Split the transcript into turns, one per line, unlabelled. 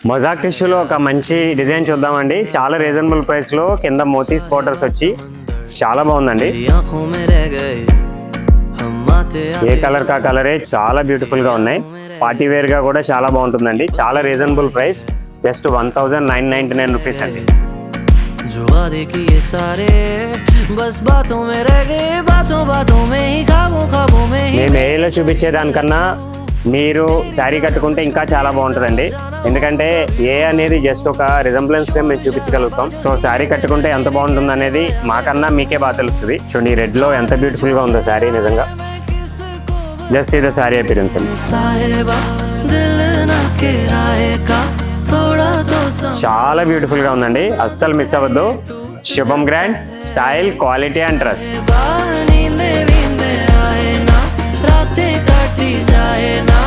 Mosaic టిష్యూలో ఒక మంచి డిజైన్ చూద్దామండి. చాలా రీజనబుల్ ప్రైస్ లో కింద మోతీస్ బార్డర్స్ వచ్చి చాలా బాగుందండి. ఏ కలర్ కా కలరే చాలా బ్యూటిఫుల్ గా ఉన్నాయి. పార్టీ వేర్ గా కూడా చాలా బాగుంటుందండి. చాలా రీజనబుల్ ప్రైస్, జస్ట్ 1999 రూపీస్ అండి. మేము ఏలో చూపించేదానికన్నా మీరు శారీ కట్టుకుంటే ఇంకా చాలా బాగుంటుందండి. ఎందుకంటే ఏ అనేది జస్ట్ ఒక రిజంబ్లెన్స్ గా మేము చూపించగలుగుతాం. సో శారీ కట్టుకుంటే ఎంత బాగుంటుంది అనేది మాకన్నా మీకే బాగా తెలుస్తుంది. చూడండి రెడ్ లో ఎంత బ్యూటిఫుల్ గా ఉందో శారీ. నిజంగా జస్ట్ ఇది శారీ అపిరెన్స్ అండి. చాలా బ్యూటిఫుల్ గా ఉందండి. అస్సలు మిస్ అవ్వద్దు. శుభం grand style, quality and trust.
रातें काटी जाए ना